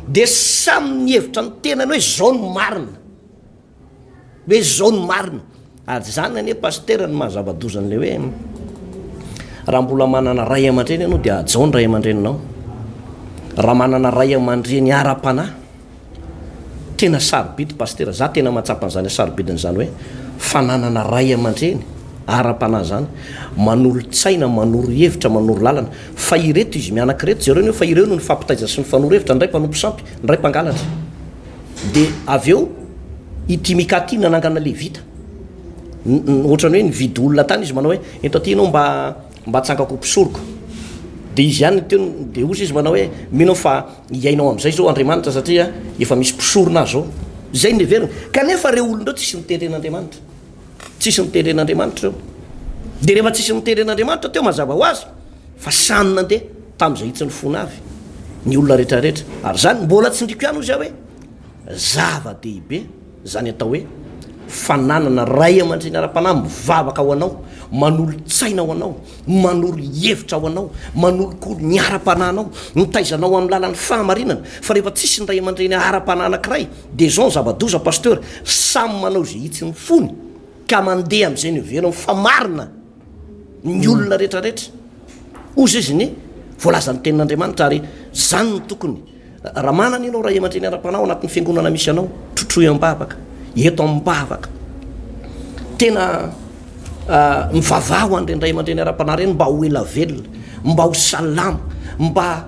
S1: de samy nihevitra ny tenany hoe zao no marina, hoe zao no marina. Ary zany ane pastera ny mahazava-dozan'le hoe raha mbola manana ray aman-dreny ianao de ajao ny ray aman-dreninao. Raha manana ray aman-dreny ara-panahy, tena sarobidy pastera, za tena mahatsapa an'izany sarobidin'izany hoe fananana ray aman-dreny ara-panahy zany manolo-tsaina, manoro hevitra, manoro lalana. Fa ireto izy mianaka reto zareo ny fa ireo no nifampitaiza sy ny fanoro hevitra, ndray mpanompo sampy, ndray mpangalatra. De avy eo ity Mika ty nanangana Levita, ohatrany hoe nividy olona tany izy manao hoe eto aty ianao mba tsangako mpisoroko. De izy ihany teo de ozy izy manao hoe minao fa iainao am'izay zao Andriamanitra satria efa misy mpisorona zao. Zay ny veriny. Kanefa reo olondreo tsisy niteren'Andriamanitra, tsisy niteren'Andriamanitra reo. De rehefa tsisy niteren'Andriamanitra teo mazava ho azy fa samy nandeha tamin'izay hitsy ny fona avy ny olona rehetrarehetra. Ary zany mbola tsy ndriko ihany ozy aho hoe zava-dehibe zany atao hoe fananana ray aman-dreny ara-panahy mivavaka ho anao, manolo-tsaina ho anao, manolo hevitra ho anao, manolokolo ny ara-panahinao, mitaizanao amin'ny lalan'ny fahamarinana. Fa rehefa tsisy ny ray aman-dreny ara-panahy anankiray de zao ny zava-doza pasteur, samy manao zay hitsy ny fony ka mandeha am'izay ny veriny fa marina ny olona rehetrarehetra. Ozy izy ny voalazan'ny tenin'Andriamanitra. Ary zany no tokony raha manana ianao ray aman-dreny ara-panahy anatin'ny fiangonana misy anao, trotroy am-bavaka, eto am-bavaka, tena mivavaho an'ireny ray aman-dreny ara-panahy reny mba ho ela velona, mba ho salama, mba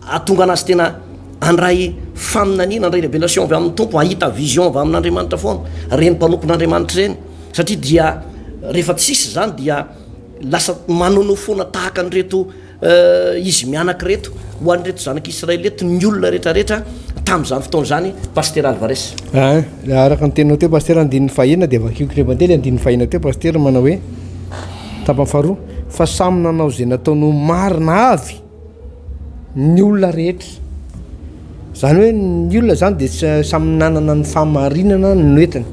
S1: atonga anazy tena andray faminaniana, andray révélation avy amin'ny tompo, ahita vision avy amin'Andriamanitra foana reny mpanompon'Andriamanitra reny. Satria dia rehefa tsisy zany dia lasa manonao foana tahaka an'ireto izy mianaka reto ho an'ireto zanak'Israely reto ny olona rehetrarehetra tamin'izany fotoana zany pasteur Alvarez.
S2: Araka ny teninao teo pasteur andininy fahina de vakioko re mandeha le andininy fahina teo pasteur manao hoe tapany faharoa fa samy nanao zay nataony marina avy ny olona rehetra. Zany hoe ny olona zany de samy nanana ny fahamarinana ny noetany,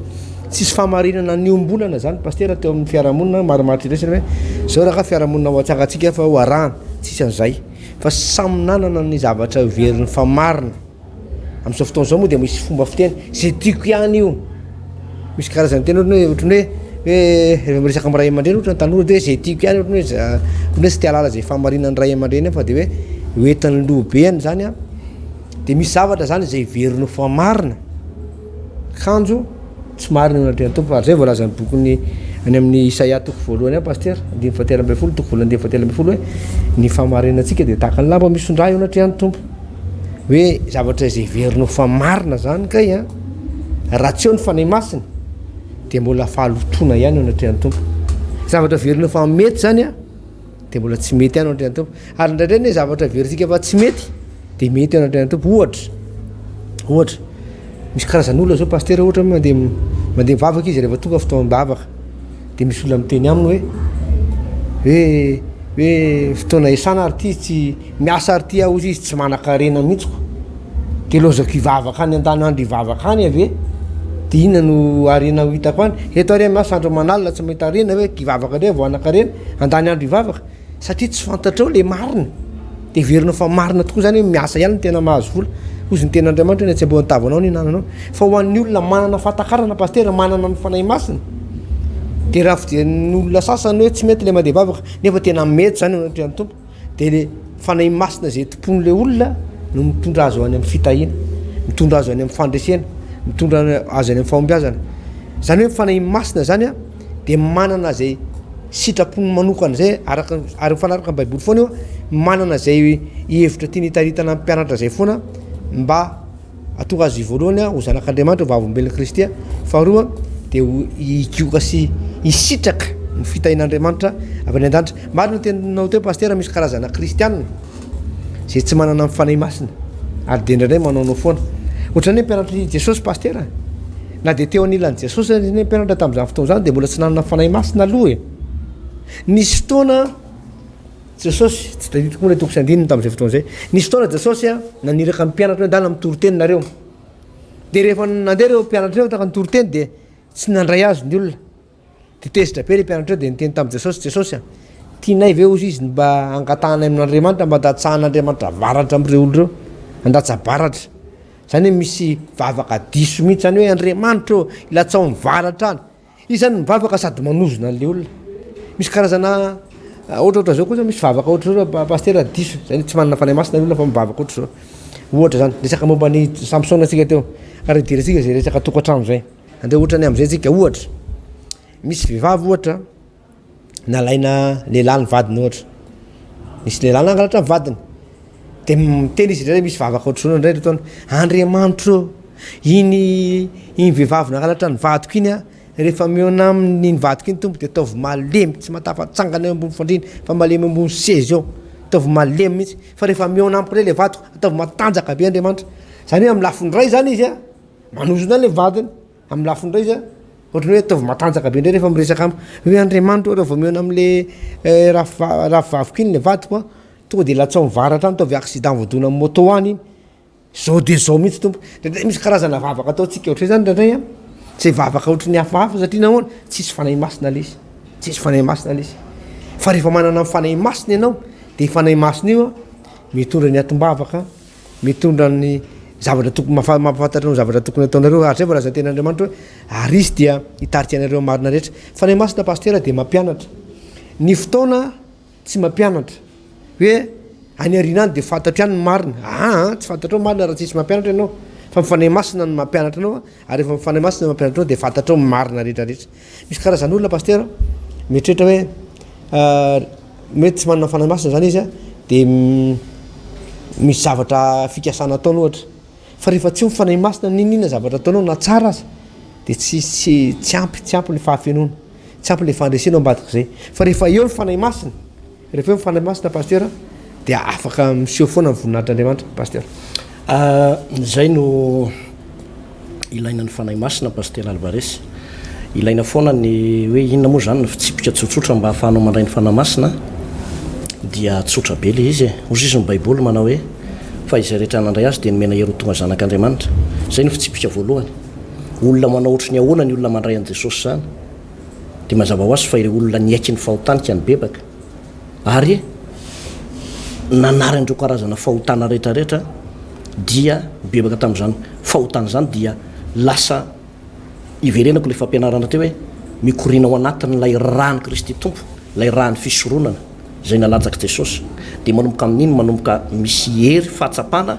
S2: tsisy fahamarinana ny ombolana zany pasteur teo amin'ny fiarahamonina marimaritra iresana hoe zao raha ka fiarahamonina ho atsangatsika fa ho arahana, tsisy an'izay fa samy nanana ny zavatra veriny fa marina. Amin'izao fotoana zao moa de misy fomba fiteny zay tiako ihany io, misy karazany teny ohatrany hoe miresaka amin'ny ray aman-dreny ohatrany tanora de zay tiako ihany ohatrany hoe tsy tia lala zay fahamarinan'ny ray aman-dreny fa de hoe hoentin'ny lohabeany zany a. De misy zavatra zany zay veriny fa marina, kanjo tsy marina eo anatrehany tompo. Ary zay voalazany bokony any amin'ny Isaia toko voalohany a pasteur 17 toko voalohany 17 hoe ny fahamarinantsika de tahaka ny lamba misondra eo anatrehany tompo. Hoe zavatra zay veriny fa marina zany kay a, raha tsy eo ny fanahy masina de mbola fahalotona ihany eo anatrehan'ny tompo zavatra verina fa mety zany a de mbola tsy mety ihany anatrehan'ny tompo ary ndraindray ny zavatra verisika fa tsy mety de mety eo anatrehan'ny tompo ohatra misy karazan'olona zao paster ohatra mandeha mivavaka izy rehefa tonga fotoam-bavaka de misy olona miteny aminy hoe fotoana isana ary ty tsy miasa ary ty aho izy tsy manan-karena mihitsiko de lozako ivavaka any an-tany andro ivavaka any ave de inona no arena ho hitako any eto ary miasa andro manalina tsy mahita arena hoe ivavaka ndray vao anan-karena andany andro ivavaka satria tsy fantatrao le marina de verina fa marina tokoa zany hoe miasa ihany ny tena mahazo vola ozy ny tena andriamanitra ny tsy mbo nitavanao ny hinananao fa ho an'ny olona manana fatakarana paster manana ny fanahy masina de raha fidian'ny olona sasany hoe tsy mety le mandeha vavaka nefa tena mety zany anatrehan'ny tompo de le fanahy masina zay tompon'le olona no mitondra azo any amin'ny fitahina mitondra azo any amin'ny fandresena mitondra azo any amin'ny fahombiazana zany hoe fanahy masina zany a de manana zay sitrapony manokana zay ary mifanaraka ny baiboly foana io manana zay hevitra tiany hitaritana amin'ny mpianatra zay foana mba atonga azy voalohany ho zanak'andriamanitra vavombelon'i Kristy faharoa de hikioka sy hisitraka ny fitahin'andriamanitra avy any an-danitra marina tenao teo paster misy karazana kristianina zay tsy manana amin'ny fanahy masina ary de indraindray manaonao foana ohatrany hoe mpianatry Jesosy paster na de teo anilan'i Jesosy ny mpianatra tamin'izany fotoana zany de mbola tsy nanana fanahy masina aloha nisy fotoana Jesosy tsy taditiko moa le toko sy andininy tamin'izay fotoana zay nisy fotoana Jesosy naniraka amin'ny mpianatra hoe ndala mitory-teny nareo de rehefa nandeha reo mpianatra reo taka nitory-teny de tsy nandray azy ny olona de tezitra be le mpianatra reo de niteny tamin'i Jesosy tianay ve ozy izy mba angatahana amin'Andriamanitra mba andatsahan'Andriamanitra varatra am'ireo olo reo andatsa baratra zany hoe misy vavaka diso mihitsy zany hoe Andriamanitra ilatsao mivaratra any izy zany mivavaka sady manozona an'le olona misy karazana ohatraohatra zao koa zao misy vavaka ohatra zao paster diso zany tsy manana fanahy masina olona fa mivavaka ohatra zao ohatra zany resaka momba ny Samson atsika teo ary diretsika zay resaka tokantrano zay andeha ohatra ny am'izay tsika ohatra misy vehivavy ohatra nalaina lehilahy ny vadiny ohatra misy lehilahy nangalatra ny vadiny de miteny izy indray misy vavaka ohatra zao indray ataony Andriamanitra iny vehivavy nangalatra ny vadiko iny rehefa miona amin'ny nivadika iny tompo de ataovy malemy tsy matafatsangana eo ambony fandriny fa malemy ambony sezy eo ataovy malemy mihitsy fa rehefa miona ampy re le vadiko ataovy matanjaka be Andriamanitra zany hoe amin'ny lafiny ray zany izy manozona le vadiny amin'ny lafiny ray izy ohatrany hoe ataovy matanjaka be ndray rehefa miresaka amiko hoe Andriamanitra rehefa miona am'le ravavaviko iny le vadiko tonga de latsao mivaratra any ataovy accident voadona amin'ny moto any zao de zao mihitsy tompo de misy karazana vavaka ataotsika ohatray zany ndraindray zay vavaka ohatry ny hafahafa satria nahoana tsisy fanahy masina le izy tsisy fanahy masina le izy fa rehefa manana amin'ny fanahy masina ianao de fanahy masina io mitondra ny atom-bavaka mitondra ny zavatra tokony mampafantatrao zavatra tokony ataonareo ary zay voalaza ny ten'Andriamanitra hoe ary izy dia hitarika anareo marina rehetra fanahy masina paster de mampianatra ny fotoana tsy mampianatra hoe any arina any de fantatro ihany ny marina tsy fantatrao marina raha tsisy mampianatra ianao fa mifanahy masina no mampianatra anao ary rehefa mifanahy masina no mampianatra anao de fantatrao marina rehetrarehetra misy karazan'olona paster mieritreritra hoe mety tsy manana fanahy masina zany izy de misy zavatra fikasana ataony ohatra fa rehefa tsy mifanahy masina ninina zavatra ataonao na tsara azy de tsy ampy le fahafenona tsy ampy le fandresena ambadika zay fa rehefa eo ny fanahy masina rehefa eo mifanahy masina paster de afaka miseho foana ny voninahitr'Andriamanitra paster
S1: zay no ilaina ny fanahy masina paster Alvarez ilaina foana ny hoe inona moa zany ny fitsipika tsotsotra mba hahafahanao mandray ny fanahy masina dia tsotra be le izy ozy izy ny baiboly manao hoe fa izay rehetra nandray azy de nomena herotonga zanak'Andriamanitra zay no fitsipika voalohany olona manao ohatry ny ahoana ny olona mandray an' Jesosy zany de mazava ho azy fa ireo olona niaiky ny fahotanika ny bebaka ary nanarandreo karazana fahotana rehetrarehetra dia bebaka tamin'izany fahotana zany dia lasa iverenako le fampianarana teo hoe mikorina ao anatiny lay rahan'i Kristy tompo lay rahan'ny fisoronana zay nalatsaka Jesosy de manomboka amin'iny manomboka misy hery fahatsapana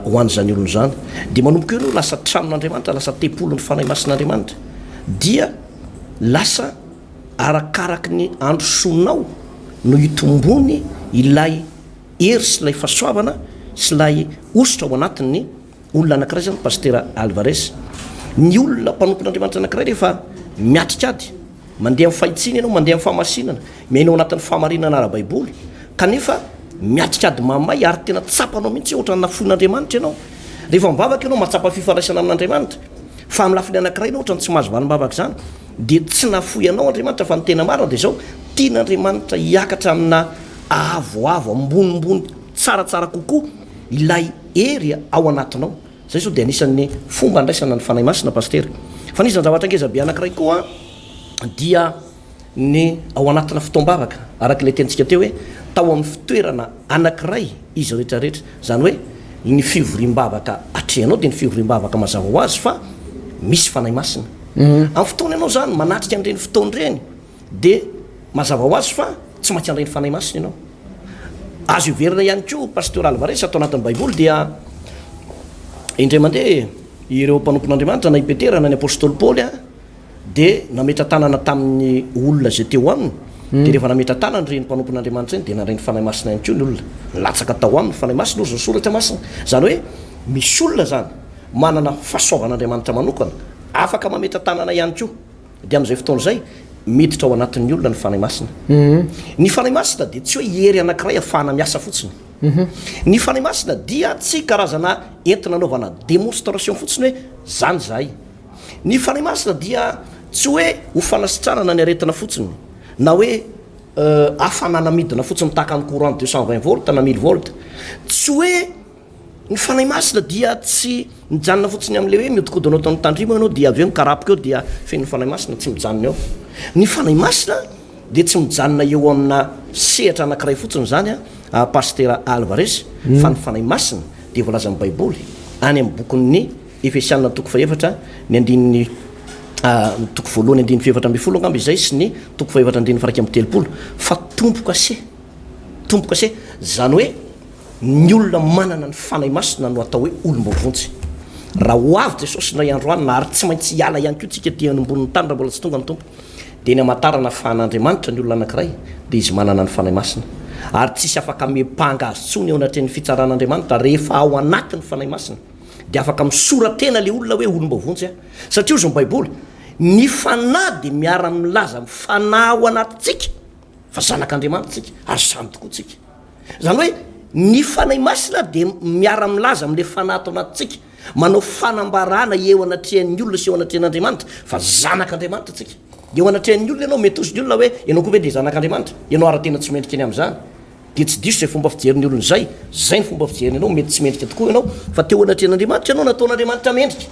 S1: ho an'izany olony zany de manomboka eo no lasa tranon'Andriamanitra lasa tempolon'ny fanahy masin'Andriamanitra dia lasa arakaraky ny androsonao no hitombony ilay hery sy lay fahasoavana sy lay ositra ao anatin'ny olona anankiray zany paster Alvarez ny olona mpanompon'andriamanitra anankiray rehefa miatrikady mandeha amin'ny fahitsiny ianao mandeha amin'ny fahamasinana miainao anatin'ny fahamarinana ara-baiboly kanefa miatrikady mamay ary tena tsapanao mihitsy ohatra nafoin'andriamanitra ianao rehefa mivavaka ianao mahatsapa fifaraisana amin'andriamanitra fa amin'ny lafiny anankiray ianao ohatra ny tsy mahazo valim-bavaka zany dia tsy nafoy ianao andriamanitra fa ny tena marina dia zao tian'andriamanitra hiakatra amina avoavo ambonimbony tsaratsara kokoa ilay hery ao anatinao zay zao dia anisan'ny fomba andraisana ny fanahy masina paster fa nisany zavatra angezabe anankiray koa dia ny ao anatina fotoam-bavaka araka ilay tentsika teo hoe tao amin'ny fitoerana anankiray izy rehetrarehetra zany hoe ny fivorim-bavaka atrehanao dia ny fivorim-bavaka mazava ho azy fa misy fanahy masina amin'ny fotoana ianao zany manatrika an'ireny fotoany ireny dia mazava ho azy fa tsy maintsy an'ireny fanahy masina ianao azo iverina ihany koa pasteur Alvarez atao anatin'ny baiboly dia indray mandeha ireo mpanompon'andriamanitra na i Petera na ny apôstôly Paoly dia nametra tanana tamin'ny olona zay teo aminy dia rehefa nametra tanana reny mpanompon'andriamanitra iny dia nareny fanahy masina ihany koa ny olona latsaka tao aminy fanahy masina ozy soratra masina zany hoe misy olona zany manana fahasoavan'andriamanitra manokana afaka mametra tanana ihany koa dia amin'izay fotoana zay miditra ao anatin'ny olona ny fanahy masina ny fanahy masina dia tsy hoe hery anankiray ahafahana miasa fotsiny ny fanahy masina dia tsy karazana entina anaovana démonstration fotsiny hoe zany zahay ny fanahy masina dia tsy hoe ho fanasitranana ny aretina fotsiny na hoe hafanana midina fotsiny tahaka ny courant 220 volt na 1000 volt tsy hoe ny fanahy masina dia tsy mijanona fotsiny amin'le hoe miodikodinao tamin'ny tandrimo ianao dia avy eo mikarapoka eo dia feno fanahy masina tsy mijanona eo ny fanahy masina dia tsy mijanona eo amina sehatra anankiray fotsiny zany pasteur Alvarez fa ny fanahy masina dia voalaza amin'ny baiboly any amin'ny bokon'ny Efesianina toko faefatra ny andininy toko voalohany andiny fefatra amby folo angamba izay sy ny toko faefatra andiny faraika amby telopolo fa tompoka se zany hoe ny olona manana ny fanahy masina no atao hoe olombavontsy raha ho avy Jesosy na androany na ary tsy maintsy hiala ihany koa tsika ty amboniny tany raha mbola tsy tonga ny tompo dia ny amatarana fahan'andriamanitra ny olona anankiray dia izy manana ny fanahy masina ary tsisy afaka mepanga azy tsony eo anatrehan'ny fitsaran'andriamanitra rehefa ao anatin'ny fanahy masina dia afaka misoratena le olona hoe olombavontsy satria ozy ny baiboly ny fanahy dia miara-milaza mifanahy ao anatintsika fa zanak'andriamanitra tsika ary samy tokoa tsika zany hoe ny fanahy masina dia miara-milaza amin'le fanahy atao anatintsika manao fanambarana eo anatrehan'ny olona sy eo anatrehan'andriamanitra fa zanak'andriamanitra tsika eo anatrehan'ny olona ianao mety ozy ny olona hoe ianao koa hoe dia zanak'andriamanitra ianao ara-tena tsy mendrika eny amin'izany dia tsy diso zay fomba fijerin'ny olona zay ny fomba fijeriny ianao mety tsy mendrika tokoa ianao fa teo anatrehan'andriamanitra ianao nataon'andriamanitra mendrika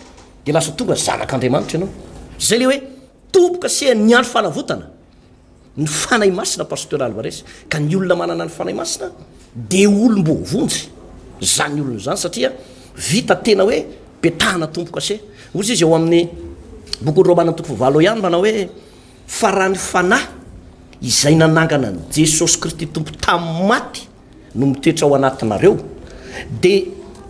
S1: dia lasa tonga zanak'andriamanitra ianao zay le hoe tomboka se ny andro fanavotana ny fanahy masina pasteur Alvarez ka ny olona manana ny fanahy masina dia olombovonjy zany olona zany satria vita tena hoe petahana tomboka se ozy izy eo amin'ny boky Romana toko valo ihany manao hoe fa raha ny fanahy izay nanangana ny Jesosy Kristy tompo tamin'ny maty no mitoetra ao anatinareo dia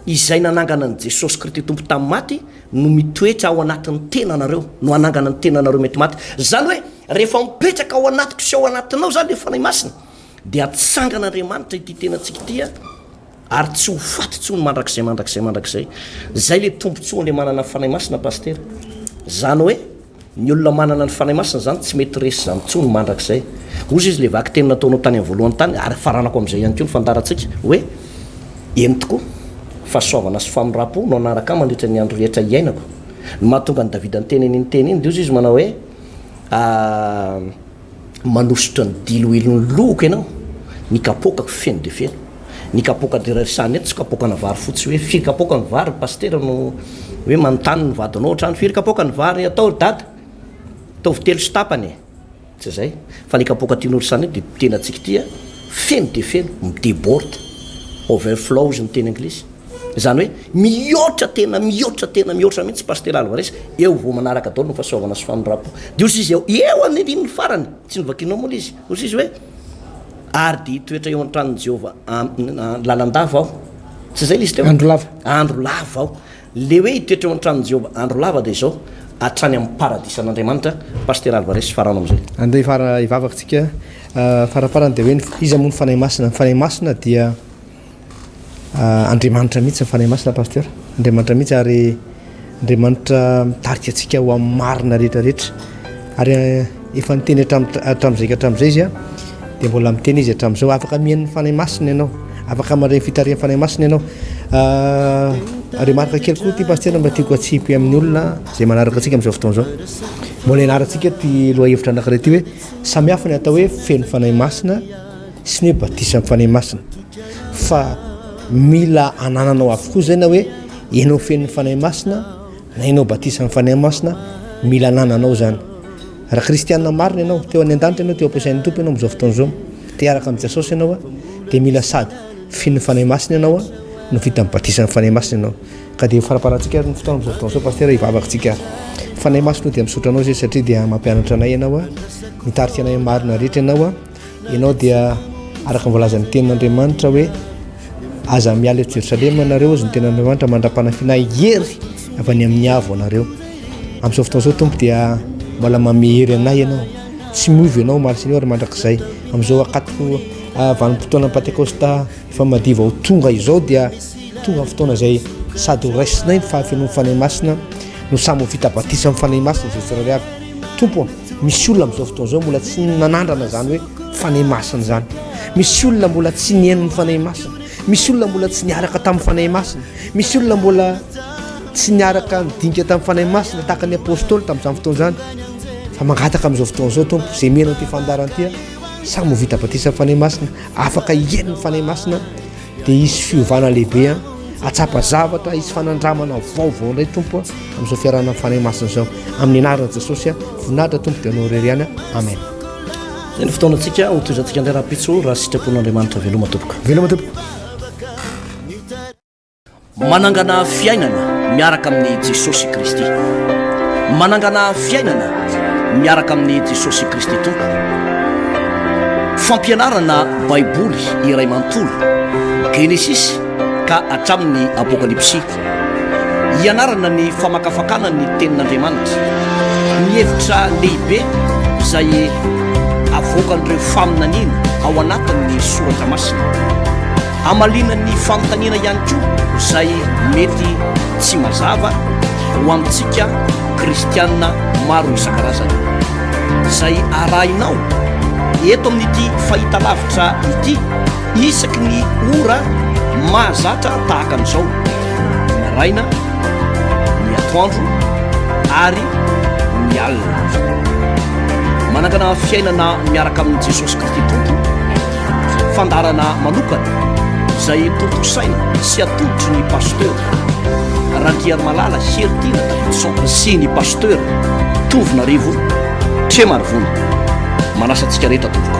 S1: izay nanangana ny Jesosy Kristy tompo tamin'ny maty no mitoetra ao anatin'ny tenanareo no anangana ny tenanareo mety maty zany hoe rehefa mipetraka ao anatiko sy ao anatinao zany le fanahy masina dia atsangan'andriamanitra ity tenantsika ity ary tsy ho faty tsony mandrakizay zay le tombontsoa le manana ny fanahy masina paster zany hoe ny olona manana ny fanahy masina zany tsy mety resy zany tsony mandrakizay ozy izy le vaky teny nataonao tany amin'ny voalohany tany ary faranako amin'izay ihany koa ny fandarantsika hoe eny tokoa fahasoavana sy famirapo no anaraka mandritra ny andro rehetra iainako ny mahatonga ny Davida ny teny iny teny iny dia ozy izy manao hoe manosotra ny dilohelony loko ianao ny kapokako feno de feno ny kapoka deresany eto tsy kapokana vary fotsy hoe firy kapoka ny vary paster no hoe manontany ny vadinao ohatrany firy kapoka ny vary atao dada ataovy telo sy tapany tsy zay fa ny kapoka tianoresany eto dia tenatsika tia feno de feno mideborde overflows ny teny anglisy zany hoe mihoatra tena mihitsy pasteur Alvarez eo vo manaraka daholo no fahasoavana sy famirapo dia ozy izy eo anindiny ny farany tsy novakinao moa izy ozy izy hoe ary dia hitoetra eo an-tranon'i Jehova lalandava aho tsy zay izy teo andro lava aho le hoe hitoetra eo an-tranon'i Jehova andro lava dia izao hatrany amin'ny paradisan'Andriamanitra pasteur Alvarez farano amin'izay
S2: andeha ivavakantsika faraparany dia hoe izy moa ny fanahy masina dia Andriamanitra mihitsy ny fanahy masina pasteur Andriamanitra mihitsy ary andriamanitra mitarika atsika ho amin'ny marina rehetrarehetra ary efa niteny hatramin'izay hatramin'izay izy a dia mbola miteny izy hatramin'izao afaka mihain'ny fanahy masina ianao afaka mandray fitarihan'ny fanahy masina ianao remarika kely koa ty pastera mba tiako atsipy amin'ny olona zay manaraka atsika amin'izao fotoana zao mbola ianarantsika ty loha hevitra anankiray ty hoe samihafa ny atao hoe feno fanahy masina sy ny hoe batisa amin'ny fanahy masina fa mila anananao avokoa zay na hoe ianao fenony fanahy masina na ianao batisa amin'ny fanahy masina mila anananao zany raha kristianina marina ianao teo any an-danitra ianao teo ampiasain'ny tompo ianao amin'izao fotoana zao te araka amin'ny jesosy ianao a dia mila sady fenony fanahy masina ianao a no vita amin'ny batisa amin'ny fanahy masina ianao ka dia faraparantsika ny fotoana amin'izao fotoana zao pastera hivavakatsika fanahy masina dia misotranao zay satria dia mampianatra anay ianao a mitarika anay marina rehetra ianao a ianao dia araka nyvolazan'ny tenin'andriamanitra hoe aza miala eto Jerosalema anareo azy ny tenin'andriamanitra mandra-panafinay hery avy any amin'ny avo anareo amin'izao fotoana zao tompo dia mbola mamehery anay ianao tsy miovy ianao marisiny ary mandrakizay amin'izao akatoko vanim-potoana pentekosta efa madiva ho tonga izao dia tonga fotoana zay sady ho raisinay ny fahafenon'ny fanahy masina no samy ho vita batisa amin'ny fanahy masina zay tsirairay avy tompo misy olona amin'izao fotoana zao mbola tsy nanandrana zany hoe fanahy masina zany misy olona mbola tsy nihain'ny fanahy masina misy olona mbola tsy niaraka tamin'ny fanahy masina misy olona mbola tsy niaraka nidinika tamin'ny fanahy masina tahaka ny apôstôly tamin'izany fotoana zany fa mangataka amin'izao fotoana zao tompo zay menao ty fandaranty samy ho vita batisa amin'ny fanahy masina afaka hihain'ny fanahy masina dia isy fiovana lehibe atsapa zavatra isy fanandramana vaovao indray tompo amin'izao fiarahana amin'ny fanahy masina zao amin'ny anarana jesosy voninahitra tompo dia anao reriana amen
S1: zay ny fotoana antsika hotoizantsika indray raha-pitso raha sitrapon'andriamanitra veloma tompoka
S2: veloma tompoka
S1: manangana fiainana miaraka amin'ny jesosy kristy manangana fiainana miaraka amin'ny jesosy kristy tompo fampianarana baiboly iray manontolo genesis ka hatramin'ny apokalypsia hianarana ny famakafakana ny tenin'andriamanitra ny hevitra lehibe izay avoakan'ireo faminaniana ao anatin'ny soratra masina amalinan'ny fanontaniana ihany koa izay mety tsy mazava ho amintsika kristianina maro isan-karazany izay arahinao eto amin'ity fahita lavitra ity isaky ny ora mahazatra tahaka an'izao ny raina ny atoandro ary ny alina manangana fiainana miaraka amin'ny jesosy kristy tompo fandarana manokana izay tontosaina sy atodotry ny pasteur rankiary malala heritina davidson sy ny pasteur tovina rivo tremarivona manasantsika rehetra tompo